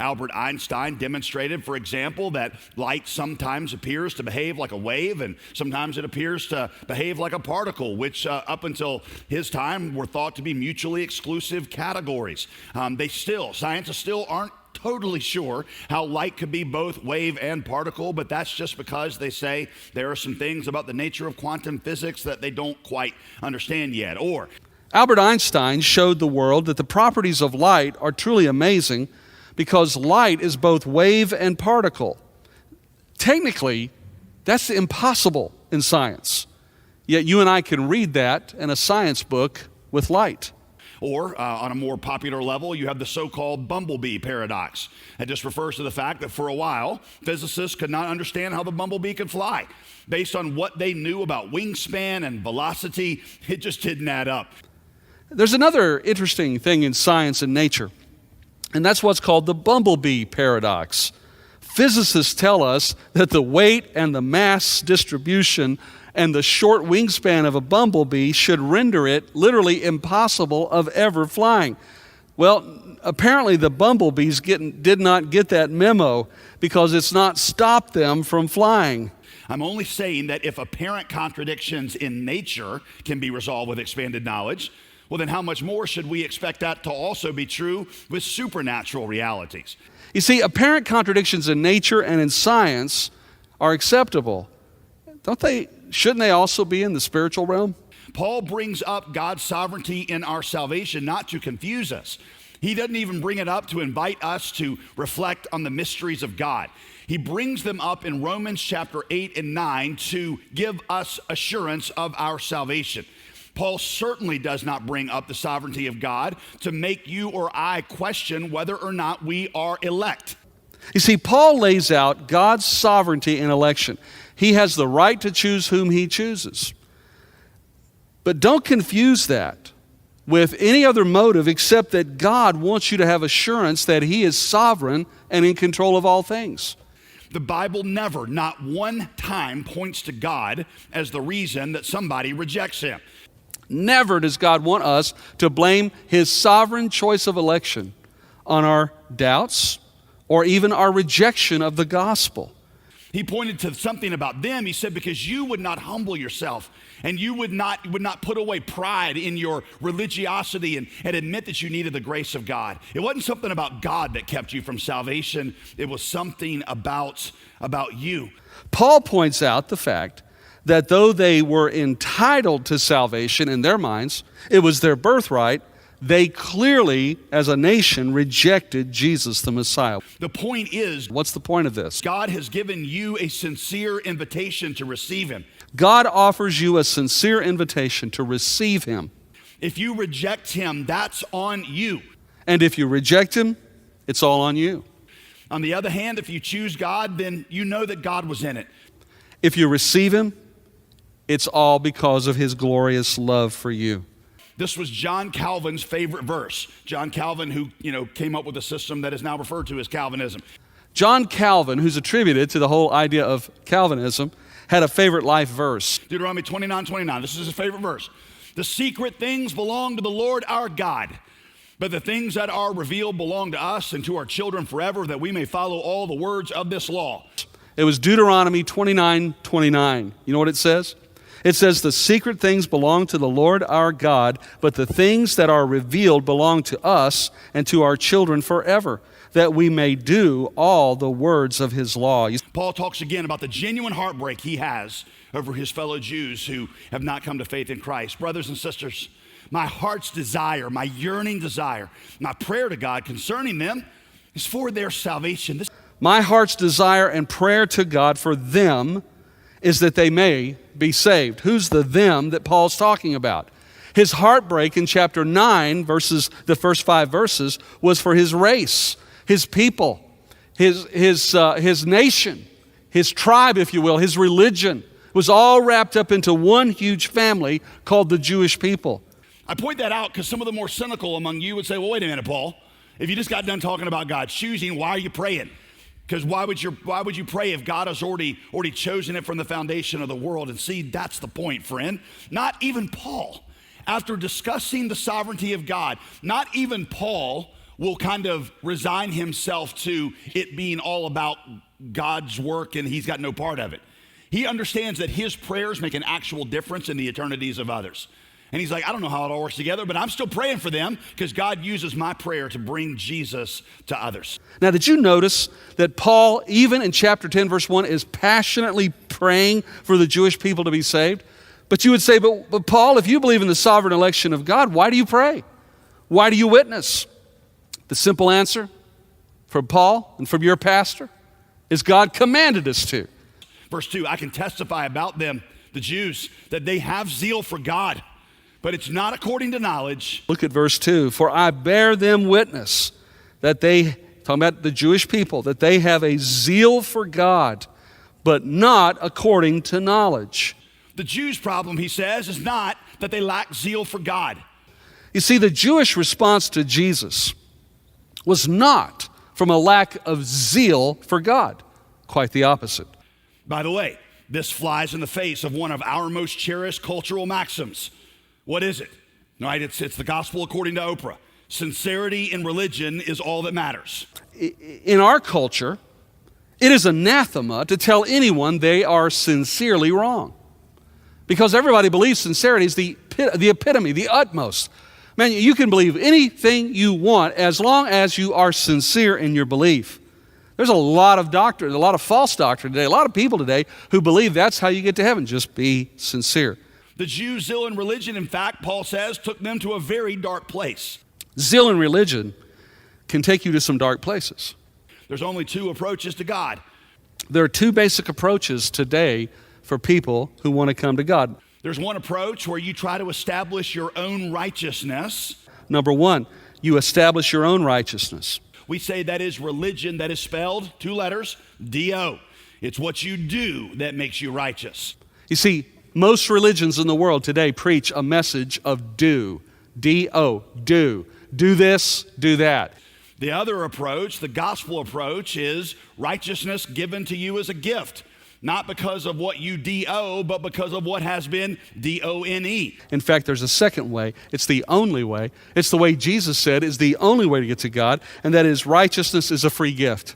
Albert Einstein demonstrated, for example, that light sometimes appears to behave like a wave and sometimes it appears to behave like a particle, which up until his time were thought to be mutually exclusive categories. Scientists still aren't totally sure how light could be both wave and particle, but that's just because they say there are some things about the nature of quantum physics that they don't quite understand yet. Or Albert Einstein showed the world that the properties of light are truly amazing because light is both wave and particle. Technically, that's impossible in science. Yet you and I can read that in a science book with light. Or on a more popular level, you have the so-called bumblebee paradox. It just refers to the fact that for a while, physicists could not understand how the bumblebee could fly. Based on what they knew about wingspan and velocity, it just didn't add up. There's another interesting thing in science and nature, and that's what's called the bumblebee paradox. Physicists tell us that the weight and the mass distribution and the short wingspan of a bumblebee should render it literally impossible of ever flying. Well, apparently the bumblebees did not get that memo because it's not stopped them from flying. I'm only saying that if apparent contradictions in nature can be resolved with expanded knowledge, well, then how much more should we expect that to also be true with supernatural realities? You see, apparent contradictions in nature and in science are acceptable. Shouldn't they also be in the spiritual realm? Paul brings up God's sovereignty in our salvation not to confuse us. He doesn't even bring it up to invite us to reflect on the mysteries of God. He brings them up in Romans chapter 8 and 9 to give us assurance of our salvation. Paul certainly does not bring up the sovereignty of God to make you or I question whether or not we are elect. You see, Paul lays out God's sovereignty in election. He has the right to choose whom he chooses. But don't confuse that with any other motive except that God wants you to have assurance that he is sovereign and in control of all things. The Bible never, not one time, points to God as the reason that somebody rejects him. Never does God want us to blame his sovereign choice of election on our doubts or even our rejection of the gospel. He pointed to something about them. He said, because you would not humble yourself and you would not put away pride in your religiosity and admit that you needed the grace of God. It wasn't something about God that kept you from salvation. It was something about you. Paul points out the fact that though they were entitled to salvation in their minds, it was their birthright, they clearly, as a nation, rejected Jesus the Messiah. The point is, what's the point of this? God has given you a sincere invitation to receive him. God offers you a sincere invitation to receive him. If you reject him, that's on you. And if you reject him, it's all on you. On the other hand, if you choose God, then you know that God was in it. If you receive him, it's all because of his glorious love for you. This was John Calvin's favorite verse. John Calvin, who came up with a system that is now referred to as Calvinism. John Calvin, who's attributed to the whole idea of Calvinism, had a favorite life verse. Deuteronomy 29:29. This is his favorite verse. The secret things belong to the Lord our God, but the things that are revealed belong to us and to our children forever, that we may follow all the words of this law. It was Deuteronomy 29:29. You know what it says? It says, the secret things belong to the Lord our God, but the things that are revealed belong to us and to our children forever, that we may do all the words of his law. Paul talks again about the genuine heartbreak he has over his fellow Jews who have not come to faith in Christ. Brothers and sisters, my heart's desire, my yearning desire, my prayer to God concerning them is for their salvation. My heart's desire and prayer to God for them is that they may be saved. Who's the them that Paul's talking about? His heartbreak in chapter 9, the first 5 verses, was for his race, his people, his nation, his tribe, if you will, his religion. It was all wrapped up into one huge family called the Jewish people. I point that out because some of the more cynical among you would say, well, wait a minute, Paul. If you just got done talking about God choosing, why are you praying? Because why would you pray if God has already chosen it from the foundation of the world? And see, that's the point, friend. Not even Paul, after discussing the sovereignty of God, not even Paul will kind of resign himself to it being all about God's work and he's got no part of it. He understands that his prayers make an actual difference in the eternities of others. And he's like, I don't know how it all works together, but I'm still praying for them because God uses my prayer to bring Jesus to others. Now, did you notice that Paul, even in chapter 10, verse 1, is passionately praying for the Jewish people to be saved? But you would say, but Paul, if you believe in the sovereign election of God, why do you pray? Why do you witness? The simple answer from Paul and from your pastor is God commanded us to. Verse 2, I can testify about them, the Jews, that they have zeal for God, but it's not according to knowledge. Look at verse 2. For I bear them witness that they, talking about the Jewish people, that they have a zeal for God, but not according to knowledge. The Jews' problem, he says, is not that they lack zeal for God. You see, the Jewish response to Jesus was not from a lack of zeal for God. Quite the opposite. By the way, this flies in the face of one of our most cherished cultural maxims. What is it? Right? It's the gospel according to Oprah. Sincerity in religion is all that matters. In our culture, it is anathema to tell anyone they are sincerely wrong. Because everybody believes sincerity is the epitome, the utmost. Man, you can believe anything you want as long as you are sincere in your belief. There's a lot of doctrine, a lot of false doctrine today, a lot of people today who believe that's how you get to heaven. Just be sincere. The Jews' zeal in religion, in fact, Paul says, took them to a very dark place. Zeal in religion can take you to some dark places. There's only two approaches to God. There are two basic approaches today for people who want to come to God. There's one approach where you try to establish your own righteousness. Number one, you establish your own righteousness. We say that is religion that is spelled, 2 letters, D-O. It's what you do that makes you righteous. You see, most religions in the world today preach a message of do, D-O, do. Do this, do that. The other approach, the gospel approach, is righteousness given to you as a gift. Not because of what you D-O, but because of what has been D-O-N-E. In fact, there's a second way. It's the only way. It's the way Jesus said is the only way to get to God, and that is righteousness is a free gift.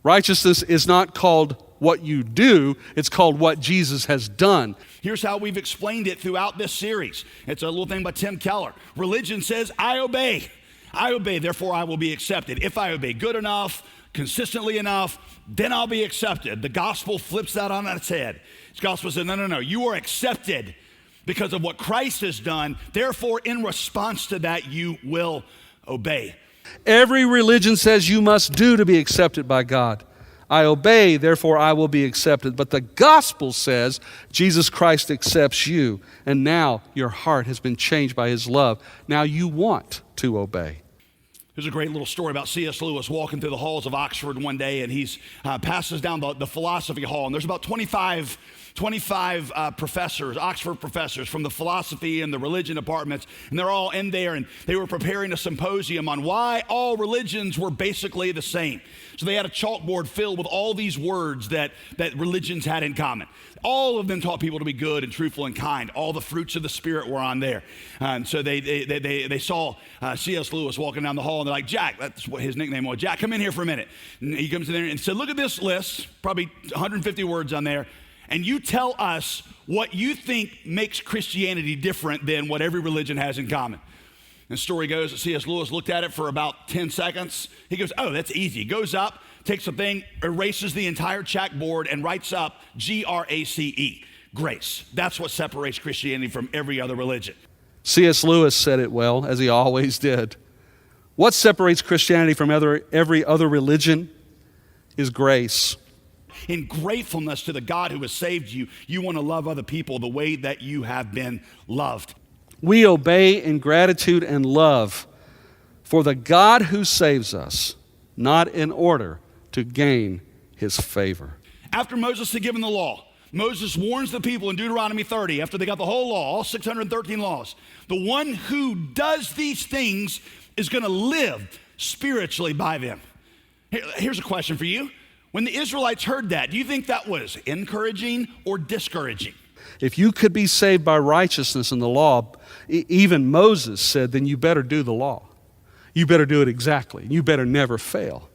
Righteousness is not called what you do, it's called what Jesus has done. Here's how we've explained it throughout this series. It's a little thing by Tim Keller. Religion says, I obey. I obey, therefore I will be accepted. If I obey good enough, consistently enough, then I'll be accepted. The gospel flips that on its head. The gospel says, no, you are accepted because of what Christ has done. Therefore, in response to that, you will obey. Every religion says you must do to be accepted by God. I obey, therefore I will be accepted. But the gospel says Jesus Christ accepts you, and now your heart has been changed by his love. Now you want to obey. There's a great little story about C.S. Lewis walking through the halls of Oxford one day, and he passes down the philosophy hall, and there's about 25 professors, Oxford professors from the philosophy and the religion departments, and they're all in there, and they were preparing a symposium on why all religions were basically the same. So they had a chalkboard filled with all these words that religions had in common. All of them taught people to be good and truthful and kind. All the fruits of the Spirit were on there. And so they saw C.S. Lewis walking down the hall, and they're like, Jack, that's what his nickname was. Jack, come in here for a minute. And he comes in there and said, look at this list, probably 150 words on there, and you tell us what you think makes Christianity different than what every religion has in common. And the story goes that C.S. Lewis looked at it for about 10 seconds. He goes, oh, that's easy. He goes up, takes a thing, erases the entire chalkboard, and writes up G-R-A-C-E, grace. That's what separates Christianity from every other religion. C.S. Lewis said it well, as he always did. What separates Christianity from every other religion is grace. In gratefulness to the God who has saved you, you want to love other people the way that you have been loved. We obey in gratitude and love for the God who saves us, not in order to gain his favor. After Moses had given the law, Moses warns the people in Deuteronomy 30, after they got the whole law, all 613 laws, the one who does these things is going to live spiritually by them. Here's a question for you. When the Israelites heard that, do you think that was encouraging or discouraging? If you could be saved by righteousness in the law, even Moses said, then you better do the law. you better do it exactly. You better never fail.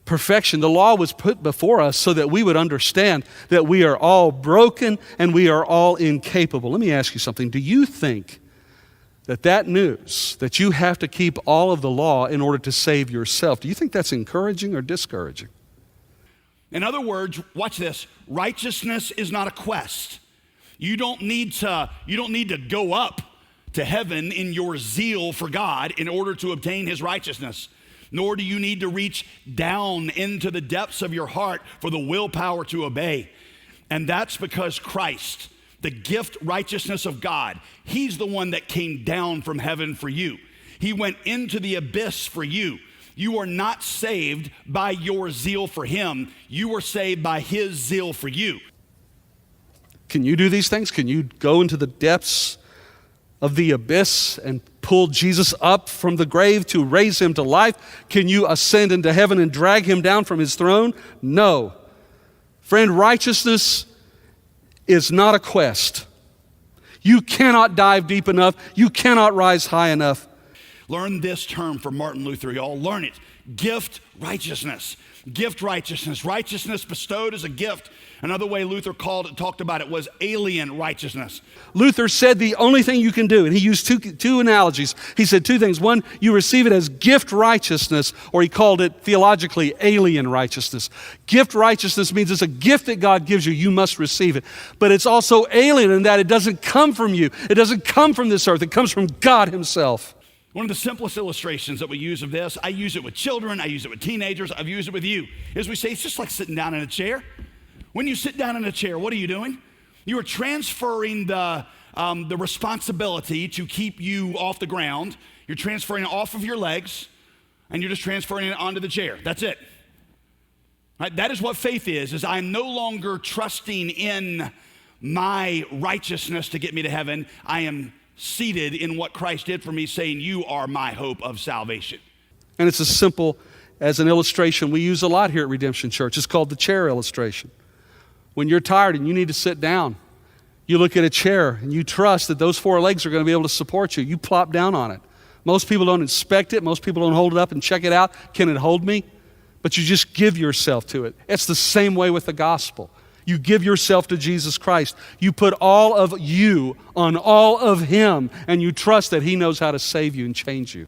Perfection, the law was put before us so that we would understand that we are all broken and we are all incapable. Let me ask you something. Do you think that news, that you have to keep all of the law in order to save yourself, do you think that's encouraging or discouraging? In other words, watch this. Righteousness is not a quest. You don't need to go up to heaven in your zeal for God in order to obtain his righteousness. Nor do you need to reach down into the depths of your heart for the willpower to obey. And that's because Christ, the gift righteousness of God, he's the one that came down from heaven for you. He went into the abyss for you. You are not saved by your zeal for him. You are saved by his zeal for you. Can you do these things? Can you go into the depths of the abyss and pull Jesus up from the grave to raise him to life? Can you ascend into heaven and drag him down from his throne? No. Friend, righteousness is not a quest. You cannot dive deep enough. You cannot rise high enough. Learn this term from Martin Luther, y'all. Learn it. Gift righteousness. Gift righteousness. Righteousness bestowed as a gift. Another way Luther talked about it was alien righteousness. Luther said the only thing you can do, and he used two analogies. He said two things. One, you receive it as gift righteousness, or he called it theologically alien righteousness. Gift righteousness means it's a gift that God gives you. You must receive it. But it's also alien in that it doesn't come from you. It doesn't come from this earth. It comes from God himself. One of the simplest illustrations that we use of this, I use it with children, I use it with teenagers, I've used it with you, is we say it's just like sitting down in a chair. When you sit down in a chair, what are you doing? You are transferring the responsibility to keep you off the ground. You're transferring it off of your legs, and you're just transferring it onto the chair. That's it. Right? That is what faith is I'm no longer trusting in my righteousness to get me to heaven. I am seated in what Christ did for me, saying, you are my hope of salvation. And it's as simple as an illustration we use a lot here at Redemption Church. It's called the chair illustration. When you're tired and you need to sit down, you look at a chair and you trust that those four legs are going to be able to support you. You plop down on it. Most people don't inspect it. Most people don't hold it up and check it out. Can it hold me? But you just give yourself to it. It's the same way with the gospel. You give yourself to Jesus Christ. You put all of you on all of him, and you trust that he knows how to save you and change you.